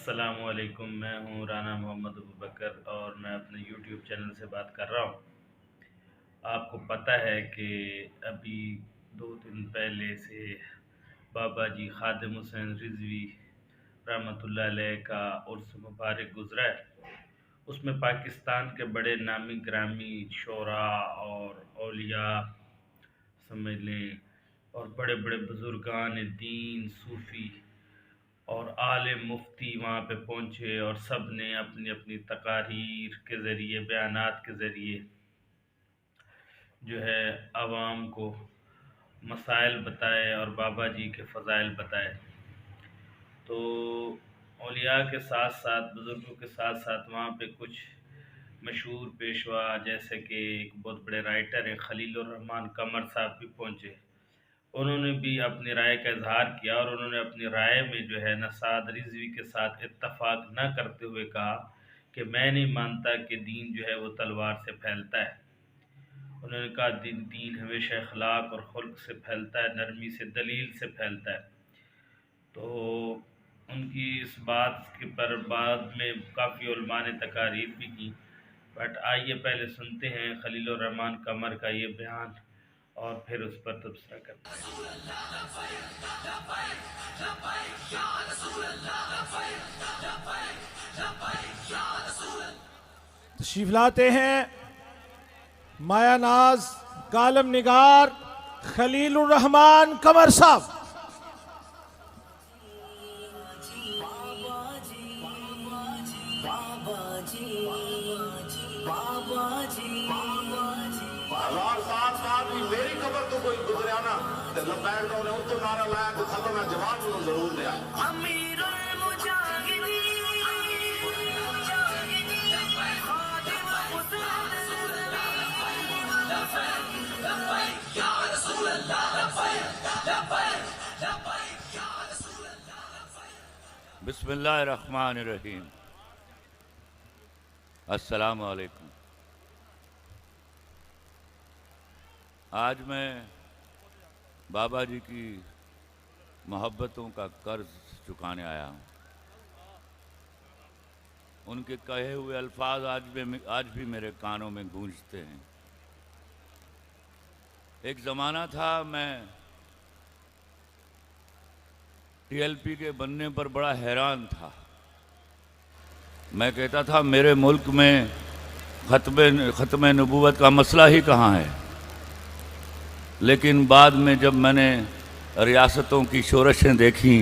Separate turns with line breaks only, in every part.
अस्सलामुअलैकुम। मैं हूँ राना मोहम्मद अबू बकर और मैं अपने यूट्यूब चैनल से बात कर रहा हूँ। आपको पता है कि अभी 2 दिन पहले से बाबा जी खादिम हुसैन रिजवी रहमतुल्लाह अलैह का उर्स मुबारक गुज़रा है। उसमें पाकिस्तान के बड़े नामी ग्रामी शोरा और औलिया समझ लें और बड़े बड़े बुज़ुर्गान दीन सूफ़ी और आलिम मुफ्ती वहाँ पे पहुँचे और सब ने अपनी अपनी तकारीर के ज़रिए बयानात के ज़रिए जो है आवाम को मसाइल बताए और बाबा जी के फ़ज़ाइल बताए। तो औलिया के साथ साथ बुज़ुर्गों के साथ साथ वहाँ पे कुछ मशहूर पेशवा जैसे कि एक बहुत बड़े राइटर हैं खलीलुर रहमान कमर साहब भी पहुँचे। उन्होंने भी अपनी राय का इज़हार किया और उन्होंने अपनी राय में जो है नसाद रिज़वी के साथ इत्तफ़ाक़ न करते हुए कहा कि मैं नहीं मानता कि दीन जो है वो तलवार से फैलता है। उन्होंने कहा दीन हमेशा अखलाक और खुल्क से फैलता है, नरमी से, दलील से फैलता है। तो उनकी इस बात के पर बाद में काफ़ी उलमा ने तकारीर भी की। बट आइए पहले सुनते हैं खलीलुर रहमान कमर का ये बयान और फिर उस पर तबसरा करते हैं।
तशरीफ लाते हैं माया नाज कालम निगार खलीलुर रहमान कमर साहब।
मेरी खबर तो कोई गुजरिया ना लबैक तो उन्हें उसको नारा लाया तो खत्म है जवाब उन्होंने जरूर दिया।
बिस्मिल्लाहिर्रहमानिर्रहीम। अस्सलामु अलैकुम। आज मैं बाबा जी की मोहब्बतों का कर्ज चुकाने आया हूँ। उनके कहे हुए अल्फाज आज भी मेरे कानों में गूंजते हैं। एक ज़माना था मैं टीएलपी के बनने पर बड़ा हैरान था। मैं कहता था मेरे मुल्क में ख़त्म नबूवत का मसला ही कहाँ है। लेकिन बाद में जब मैंने रियासतों की शोरशें देखी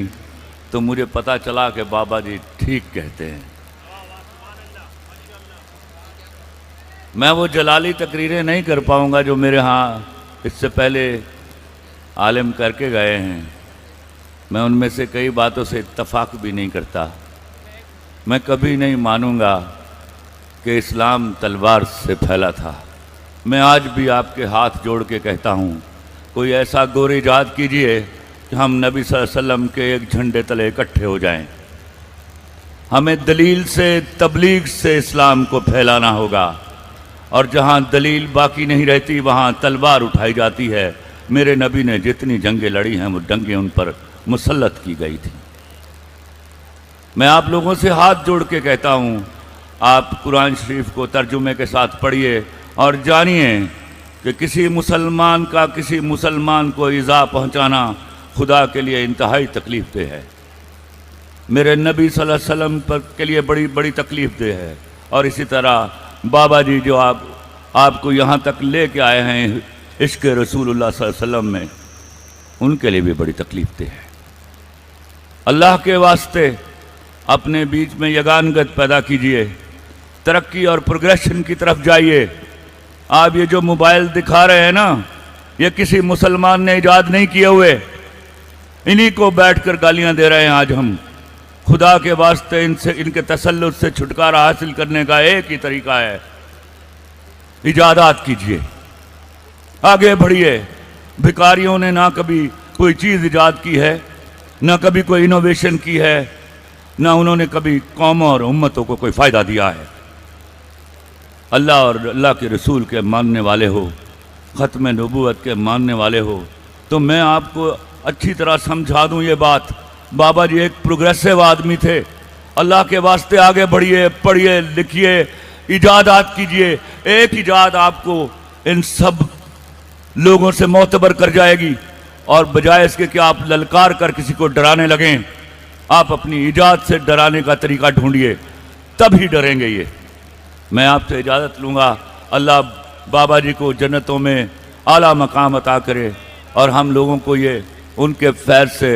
तो मुझे पता चला कि बाबा जी ठीक कहते हैं। मैं वो जलाली तकरीरें नहीं कर पाऊँगा जो मेरे यहाँ इससे पहले आलिम करके गए हैं। मैं उनमें से कई बातों से इत्तफाक भी नहीं करता। मैं कभी नहीं मानूंगा कि इस्लाम तलवार से फैला था। मैं आज भी आपके हाथ जोड़ के कहता हूँ, कोई ऐसा गोर ईजाद कीजिए कि हम नबी सल्लल्लाहु अलैहि वसल्लम के एक झंडे तले इकट्ठे हो जाएं। हमें दलील से, तबलीग से इस्लाम को फैलाना होगा और जहाँ दलील बाकी नहीं रहती वहाँ तलवार उठाई जाती है। मेरे नबी ने जितनी जंगें लड़ी हैं वो जंगें उन पर मुसल्लत की गई थी। मैं आप लोगों से हाथ जोड़ के कहता हूँ, आप कुरान शरीफ को तर्जुमे के साथ पढ़िए और जानिए कि किसी मुसलमान को ईज़ा पहुँचाना खुदा के लिए इंतहाई तकलीफ़ दे है। मेरे नबी सल्लल्लाहु अलैहि वसल्लम पर के लिए बड़ी बड़ी तकलीफ़ दे है। और इसी तरह बाबा जी जो आपको यहाँ तक ले कर आए हैं इश्क़ रसूलुल्लाह सल्लल्लाहु अलैहि वसल्लम में, उनके लिए भी बड़ी तकलीफ़ दे है। अल्लाह के वास्ते अपने बीच में यगानगत पैदा कीजिए, तरक्की और प्रोग्रेशन की तरफ जाइए। आप ये जो मोबाइल दिखा रहे हैं ना, ये किसी मुसलमान ने ईजाद नहीं किए हुए। इन्हीं को बैठकर गालियां दे रहे हैं आज हम। खुदा के वास्ते इनके तसल्लुत से छुटकारा हासिल करने का एक ही तरीका है, इजादात कीजिए, आगे बढ़िए। भिखारियों ने ना कभी कोई चीज़ ईजाद की है, ना कभी कोई इनोवेशन की है, ना उन्होंने कभी कौम और उम्मतों को कोई फ़ायदा दिया है। अल्लाह और अल्लाह के रसूल के मानने वाले हो, ख़त्म नबूवत के मानने वाले हो, तो मैं आपको अच्छी तरह समझा दूं ये बात। बाबा जी एक प्रोग्रेसिव आदमी थे। अल्लाह के वास्ते आगे बढ़िए, पढ़िए, लिखिए, इजादात कीजिए। एक इजाद आपको इन सब लोगों से मोतबर कर जाएगी, और बजाय इसके कि आप ललकार कर किसी को डराने लगें, आप अपनी इजाद से डराने का तरीका ढूंढिए, तब ही डरेंगे ये। मैं आपसे इजाज़त लूँगा। अल्लाह बाबा जी को जन्नतों में आला मकाम अता करे, और हम लोगों को ये उनके फैज़ से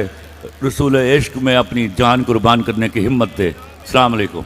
रसूल इश्क में अपनी जान कुर्बान करने की हिम्मत दे। अस्सलाम वालेकुम।